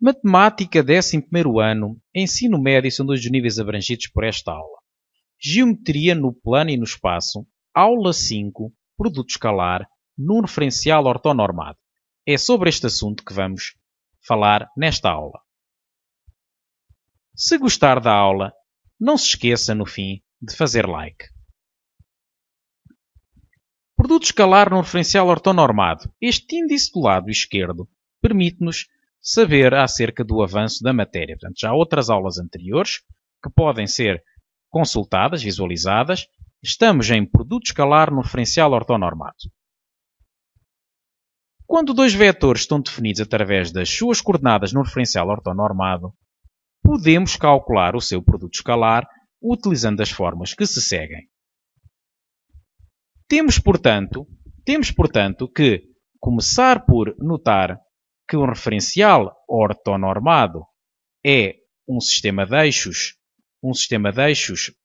Matemática, 11º ano, ensino médio são dois dos níveis abrangidos por esta aula. Geometria no plano e no espaço, aula 5, produto escalar, num referencial ortonormado. É sobre este assunto que vamos falar nesta aula. Se gostar da aula, não se esqueça, no fim, de fazer like. Produto escalar num referencial ortonormado. Este índice do lado esquerdo permite-nos saber acerca do avanço da matéria. Portanto, já há outras aulas anteriores que podem ser consultadas, visualizadas. Estamos em produto escalar no referencial ortonormado. Quando dois vetores estão definidos através das suas coordenadas no referencial ortonormado, podemos calcular o seu produto escalar utilizando as formas que se seguem. Temos, portanto, que começar por notar que um referencial ortonormado é um sistema de eixos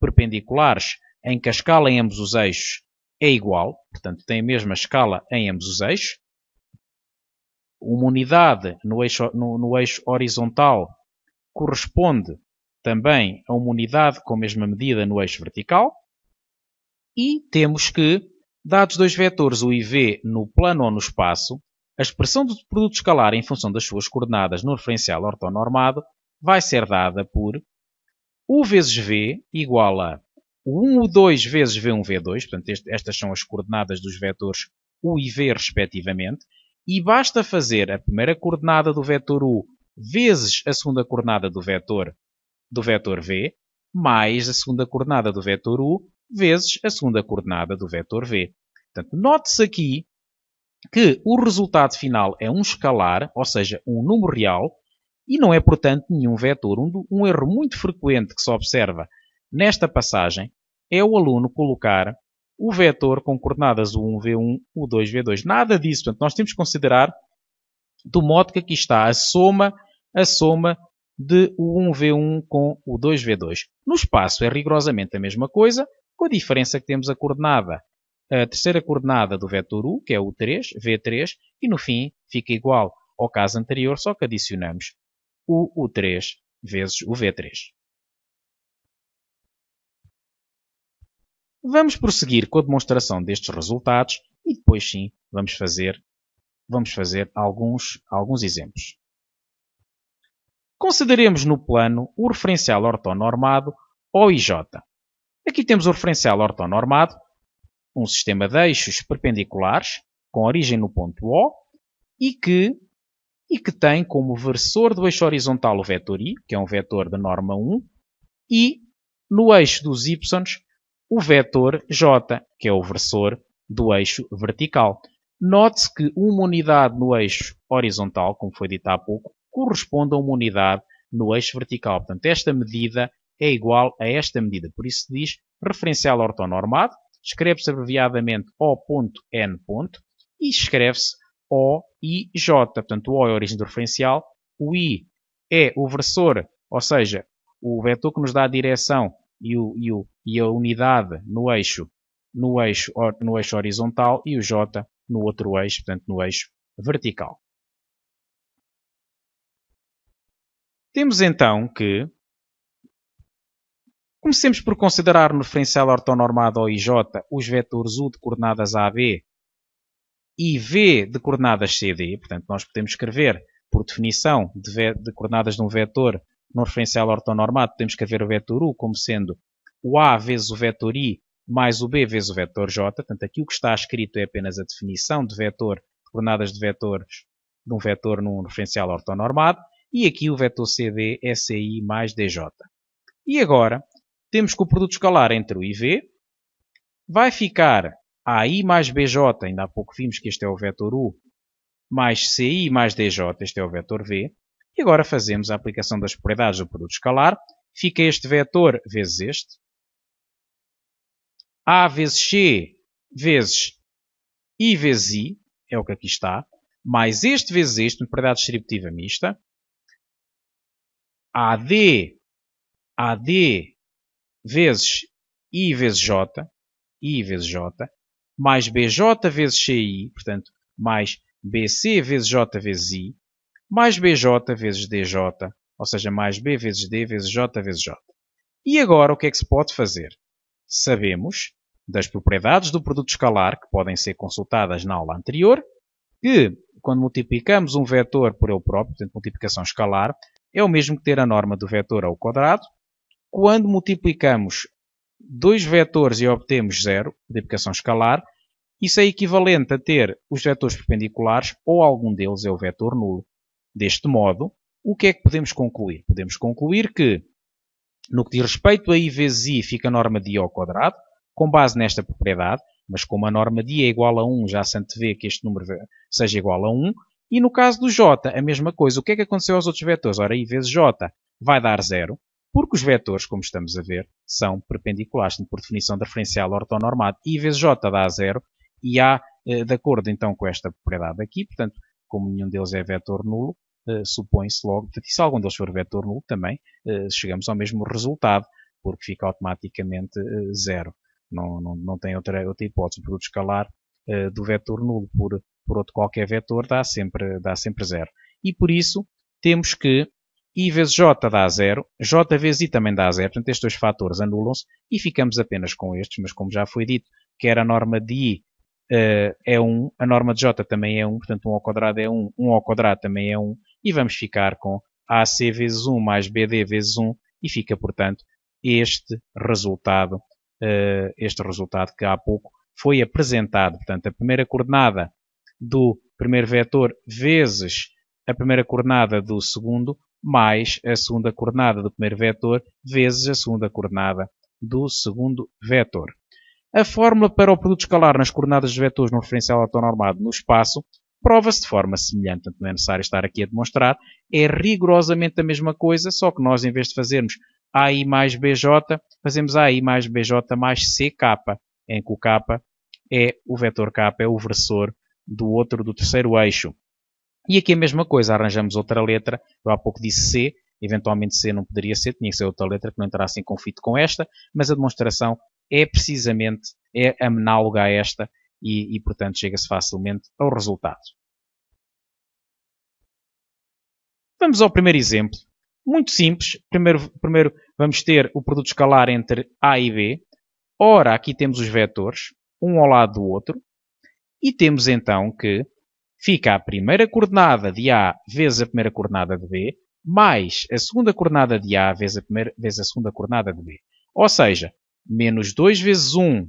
perpendiculares em que a escala em ambos os eixos é igual, portanto tem a mesma escala em ambos os eixos. Uma unidade no eixo horizontal corresponde também a uma unidade com a mesma medida no eixo vertical. E temos que, dados dois vetores U e V no plano ou no espaço, a expressão do produto escalar em função das suas coordenadas no referencial ortonormado vai ser dada por U vezes V igual a U1, U2 vezes V1, V2. Portanto, estas são as coordenadas dos vetores U e V, respectivamente. E basta fazer a primeira coordenada do vetor U vezes a segunda coordenada do vetor V, mais a segunda coordenada do vetor U vezes a segunda coordenada do vetor V. Portanto, note-se aqui que o resultado final é um escalar, ou seja, um número real, e não é, portanto, nenhum vetor. Um erro muito frequente que se observa nesta passagem é o aluno colocar o vetor com coordenadas U1, V1, U2, V2. Nada disso. Portanto, nós temos que considerar do modo que aqui está a soma de U1, V1 com U2, V2. No espaço é rigorosamente a mesma coisa, com a diferença que temos a terceira coordenada do vetor U, que é U3, V3, e no fim fica igual ao caso anterior, só que adicionamos o U3 vezes o V3. Vamos prosseguir com a demonstração destes resultados e depois sim vamos fazer alguns exemplos. Consideremos no plano o referencial ortonormado OIJ. Aqui temos o referencial ortonormado, um sistema de eixos perpendiculares com origem no ponto O e que tem como versor do eixo horizontal o vetor I, que é um vetor de norma 1, e no eixo dos Y o vetor J, que é o versor do eixo vertical. Note-se que uma unidade no eixo horizontal, como foi dito há pouco, corresponde a uma unidade no eixo vertical. Portanto, esta medida é igual a esta medida. Por isso se diz referencial ortonormado, escreve-se abreviadamente O.N. E escreve-se OIJ. Portanto, o O é a origem do referencial, o I é o versor, ou seja, o vetor que nos dá a direção e a unidade no eixo horizontal, e o J no outro eixo, portanto no eixo vertical. Temos então que comecemos por considerar no referencial ortonormado OIJ os vetores U de coordenadas AB e V de coordenadas CD. Portanto, nós podemos escrever, por definição de coordenadas de um vetor no referencial ortonormado, podemos escrever o vetor U como sendo o A vezes o vetor I mais o B vezes o vetor J. Portanto, aqui o que está escrito é apenas a definição de coordenadas de vetores de um vetor num referencial ortonormado. E aqui o vetor CD é CI mais DJ. E agora, temos que o produto escalar entre o I e V vai ficar AI mais BJ, ainda há pouco vimos que este é o vetor U, mais CI mais DJ, este é o vetor V. E agora fazemos a aplicação das propriedades do produto escalar. Fica este vetor vezes este. A vezes C vezes I vezes I, é o que aqui está, mais este vezes este, uma propriedade distributiva mista. AD vezes I vezes J, mais BJ vezes CI, portanto, mais BC vezes J vezes I, mais BJ vezes DJ, ou seja, mais B vezes D vezes J vezes J. E agora o que é que se pode fazer? Sabemos das propriedades do produto escalar, que podem ser consultadas na aula anterior, que quando multiplicamos um vetor por ele próprio, portanto, multiplicação escalar, é o mesmo que ter a norma do vetor ao quadrado. Quando multiplicamos dois vetores e obtemos zero, multiplicação escalar, isso é equivalente a ter os vetores perpendiculares ou algum deles é o vetor nulo. Deste modo, o que é que podemos concluir? Podemos concluir que, no que diz respeito a I vezes I, fica a norma de I ao quadrado, com base nesta propriedade, mas como a norma de I é igual a 1, já se antevê que este número seja igual a 1. E no caso do J, a mesma coisa. O que é que aconteceu aos outros vetores? Ora, I vezes J vai dar 0, porque os vetores, como estamos a ver, são perpendiculares. Por definição de referencial ortonormado, I vezes J dá 0, e A, de acordo então com esta propriedade aqui, portanto, como nenhum deles é vetor nulo, supõe-se logo, portanto, se algum deles for vetor nulo também, chegamos ao mesmo resultado, porque fica automaticamente 0. Não tem outra hipótese. O produto escalar do vetor nulo por outro qualquer vetor dá sempre 0. E por isso temos que I vezes J dá 0, J vezes I também dá 0, portanto estes dois fatores anulam-se e ficamos apenas com estes, mas como já foi dito, quer a norma de I é 1, a norma de J também é 1, portanto 1 ao quadrado é 1, 1 ao quadrado também é 1, e vamos ficar com AC vezes 1 mais BD vezes 1, e fica, portanto, este resultado que há pouco foi apresentado. Portanto, a primeira coordenada do primeiro vetor vezes a primeira coordenada do segundo, mais a segunda coordenada do primeiro vetor vezes a segunda coordenada do segundo vetor. A fórmula para o produto escalar nas coordenadas dos vetores no referencial ortonormado no espaço prova-se de forma semelhante, portanto não é necessário estar aqui a demonstrar, é rigorosamente a mesma coisa, só que nós, em vez de fazermos AI mais BJ, fazemos AI mais BJ mais CK, em que o K é o vetor K, é o versor do terceiro eixo. E aqui a mesma coisa, arranjamos outra letra, eu há pouco disse C, eventualmente C não poderia ser, tinha que ser outra letra que não entrasse em conflito com esta, mas a demonstração é precisamente, análoga a esta e portanto, chega-se facilmente ao resultado. Vamos ao primeiro exemplo. Muito simples. Primeiro vamos ter o produto escalar entre A e B. Ora, aqui temos os vetores, um ao lado do outro. E temos então que fica a primeira coordenada de A vezes a primeira coordenada de B, mais a segunda coordenada de A vezes a segunda coordenada de B. Ou seja, menos 2 vezes 1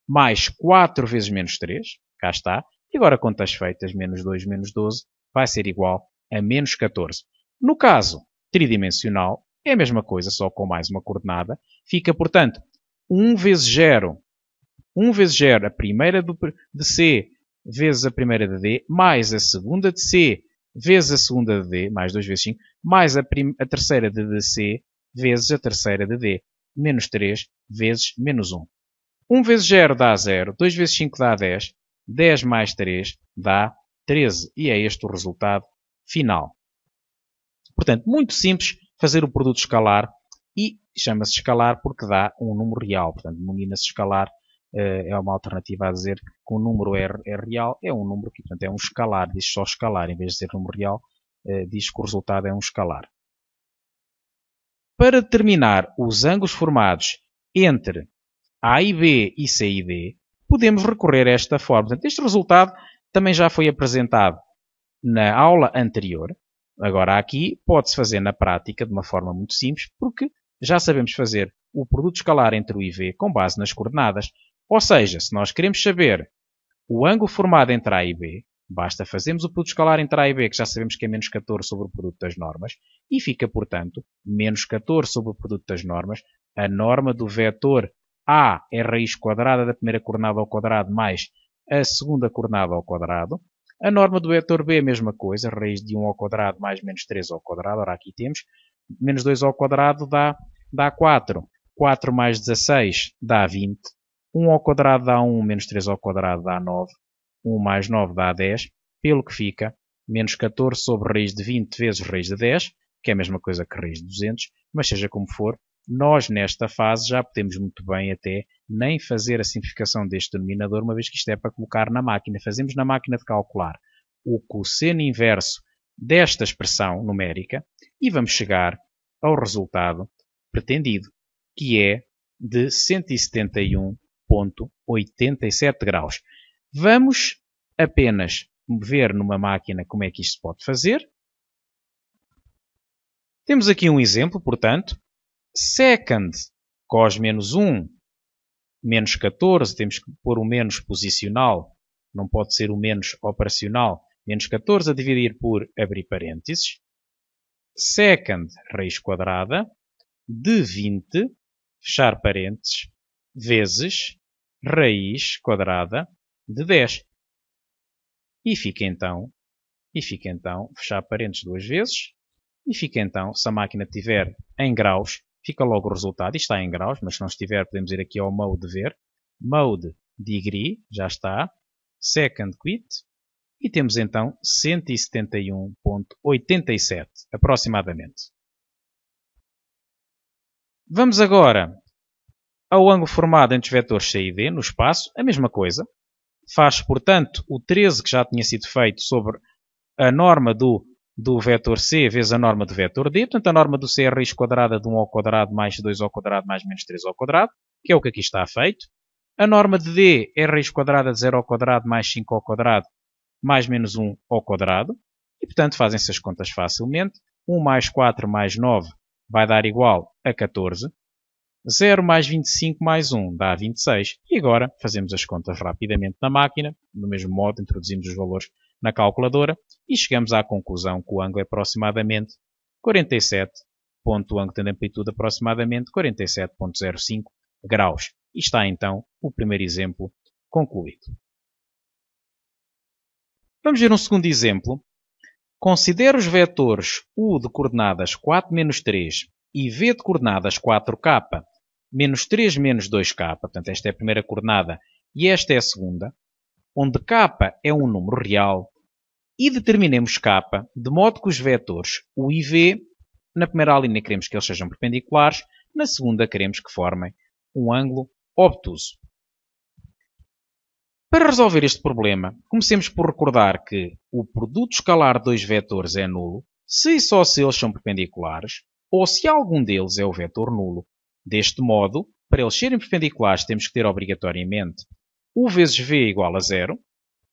mais 4 vezes menos 3. Cá está. E agora, contas feitas, menos 2 menos 12 vai ser igual a menos 14. No caso tridimensional, é a mesma coisa, só com mais uma coordenada. Fica, portanto, 1 vezes 0, a primeira de C vezes a primeira de D, mais a segunda de C vezes a segunda de D, mais 2 vezes 5, mais a terceira de C vezes a terceira de D, menos 3 vezes menos 1. 1 vezes 0 dá 0, 2 vezes 5 dá 10, 10 mais 3 dá 13, e é este o resultado final. Portanto, muito simples fazer o produto escalar, e chama-se escalar porque dá um número real. Portanto, denomina-se escalar, é uma alternativa a dizer que o número é real, é um número que, portanto, é um escalar, diz só escalar, em vez de dizer número real, diz que o resultado é um escalar. Para determinar os ângulos formados entre A e B e C e D, podemos recorrer a esta forma. Portanto, este resultado também já foi apresentado na aula anterior. Agora aqui pode-se fazer na prática de uma forma muito simples, porque já sabemos fazer o produto escalar entre o I e V com base nas coordenadas. Ou seja, se nós queremos saber o ângulo formado entre A e B, basta fazermos o produto escalar entre A e B, que já sabemos que é menos 14 sobre o produto das normas, e fica, portanto, menos 14 sobre o produto das normas. A norma do vetor A é raiz quadrada da primeira coordenada ao quadrado mais a segunda coordenada ao quadrado. A norma do vetor B é a mesma coisa, raiz de 1 ao quadrado mais menos 3 ao quadrado. Ora, aqui temos menos 2 ao quadrado dá 4. 4 mais 16 dá 20. 1 ao quadrado dá 1, menos 3 ao quadrado dá 9. 1 mais 9 dá 10, pelo que fica menos 14 sobre raiz de 20 vezes raiz de 10, que é a mesma coisa que raiz de 200, mas seja como for, nós nesta fase já podemos muito bem até nem fazer a simplificação deste denominador, uma vez que isto é para colocar na máquina. Fazemos na máquina de calcular o cosseno inverso desta expressão numérica e vamos chegar ao resultado pretendido, que é de 171,87 graus. Vamos apenas ver numa máquina como é que isto se pode fazer. Temos aqui um exemplo, portanto, second cos menos 1 menos 14, temos que pôr o menos posicional, não pode ser o menos operacional, menos 14 a dividir por abrir parênteses, second raiz quadrada de 20, fechar parênteses, vezes raiz quadrada de 10. E fica então, fechar parênteses duas vezes, e fica então, se a máquina estiver em graus, fica logo o resultado, isto está em graus, mas se não estiver podemos ir aqui ao mode ver, mode degree, já está, second quit, e temos então 171,87 aproximadamente. Vamos agora ao ângulo formado entre os vetores C e D no espaço, a mesma coisa. Faz, portanto, o 13 que já tinha sido feito sobre a norma do vetor C vezes a norma do vetor D. Portanto, a norma do C é a raiz quadrada de 1 ao quadrado mais 2 ao quadrado mais menos 3 ao quadrado, que é o que aqui está feito. A norma de D é a raiz quadrada de 0 ao quadrado mais 5 ao quadrado mais menos 1 ao quadrado. E, portanto, fazem-se as contas facilmente. 1 mais 4 mais 9 vai dar igual a 14. 0 mais 25 mais 1 dá 26. E agora fazemos as contas rapidamente na máquina. Do mesmo modo, introduzimos os valores na calculadora e chegamos à conclusão que o ângulo é aproximadamente 47, o ângulo tem amplitude aproximadamente 47,05 graus. E está então o primeiro exemplo concluído. Vamos ver um segundo exemplo. Considere os vetores U de coordenadas 4, menos 3 e V de coordenadas 4K, menos 3, menos 2K. Portanto, esta é a primeira coordenada e esta é a segunda, onde K é um número real, e determinemos K de modo que os vetores U e V, na primeira linha queremos que eles sejam perpendiculares, na segunda queremos que formem um ângulo obtuso. Para resolver este problema, comecemos por recordar que o produto escalar de dois vetores é nulo se e só se eles são perpendiculares ou se algum deles é o vetor nulo. Deste modo, para eles serem perpendiculares, temos que ter obrigatoriamente U vezes V igual a 0,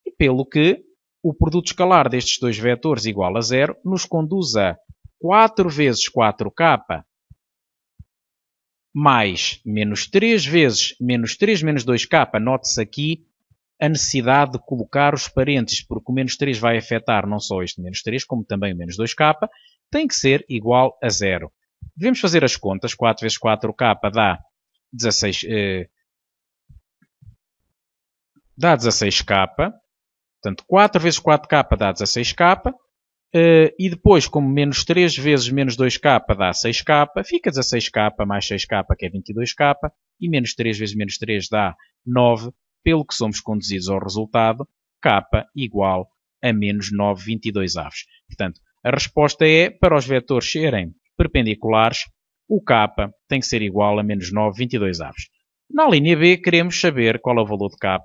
e pelo que o produto escalar destes dois vetores igual a 0 nos conduz a 4 vezes 4K mais menos 3 vezes menos 3 menos 2K. Note-se aqui a necessidade de colocar os parênteses, porque o menos 3 vai afetar não só este menos 3, como também o menos 2K, tem que ser igual a 0. Devemos fazer as contas. 4 vezes 4K dá 16K. Portanto, 4 vezes 4K dá 16K. E depois, como menos 3 vezes menos 2K dá 6K, fica 16K mais 6K, que é 22K. E menos 3 vezes menos 3 dá 9, pelo que somos conduzidos ao resultado K igual a menos 9,22 aves. Portanto, a resposta é, para os vetores serem perpendiculares, o K tem que ser igual a menos 9,22 aves. Na linha B, queremos saber qual é o valor de K,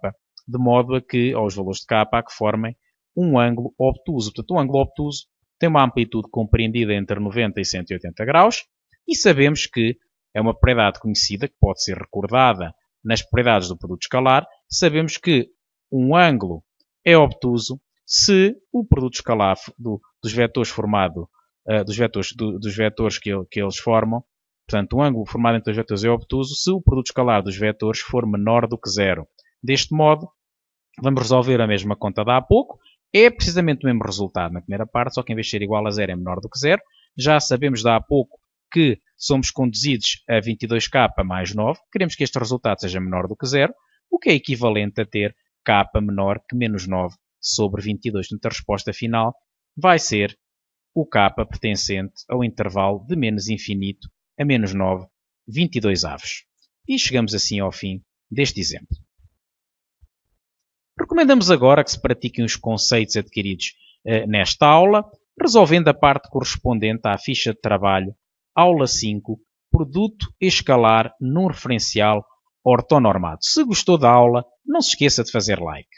de modo a que, aos valores de K, a que formem um ângulo obtuso. Portanto, um ângulo obtuso tem uma amplitude compreendida entre 90 e 180 graus e sabemos que é uma propriedade conhecida, que pode ser recordada nas propriedades do produto escalar. Sabemos que um ângulo é obtuso se o produto escalar dos vetores formado, dos vetores que eles formam, portanto, um ângulo formado entre os vetores é obtuso se o produto escalar dos vetores for menor do que 0. Deste modo, vamos resolver a mesma conta de há pouco. É precisamente o mesmo resultado na primeira parte, só que em vez de ser igual a 0 é menor do que 0. Já sabemos de há pouco que somos conduzidos a 22K mais 9. Queremos que este resultado seja menor do que 0, o que é equivalente a ter K menor que menos 9 sobre 22. Portanto, a resposta final vai ser o K pertencente ao intervalo de menos infinito a menos 9, 22 aves. E chegamos assim ao fim deste exemplo. Recomendamos agora que se pratiquem os conceitos adquiridos nesta aula, resolvendo a parte correspondente à ficha de trabalho, aula 5, produto escalar num referencial ortonormado. Se gostou da aula, não se esqueça de fazer like.